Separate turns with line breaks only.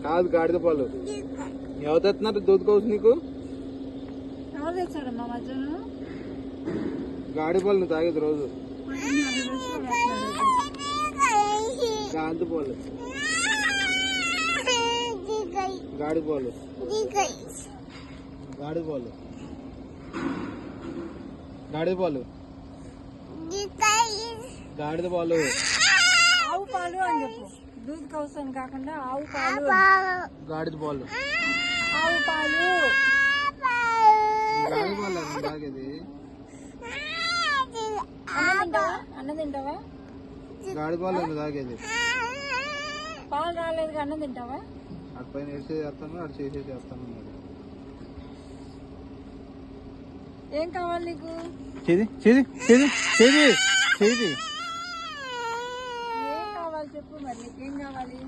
కాదు గాడిద పాలు. ఎవరు తెస్తున్నారు దూద్ కోసం నీకు?
ఎవరు తెచ్చాడమ్మా మధ్యాహ్నం?
గాడి పాలు నువ్వు తాగేది రోజు. గాంధీ పాలు, గాడి పాలు, గాడి పాలు, గాడిద పాలు, గాడిద పాలు,
ఆవు పాలు అని చెప్పు. దూద్ కోసం కాకుండా ఆవు పాలు,
గాడిద పాలు,
ఆవు పాలు,
గాడి పాలు తాగేది.
అన్నం తింటావా?
గాడి పాలు తాగేది.
పాలు రాలేదు, అన్నం తింటావా?
అటు పైన వేసేది చేస్తాను, అటు చేసేది చేస్తాను.
ఏం కావాలి నీకు?
చేది చేది చేది చేది చేది
ఏం కావాలి చెప్పు, మరి నీకేం కావాలి?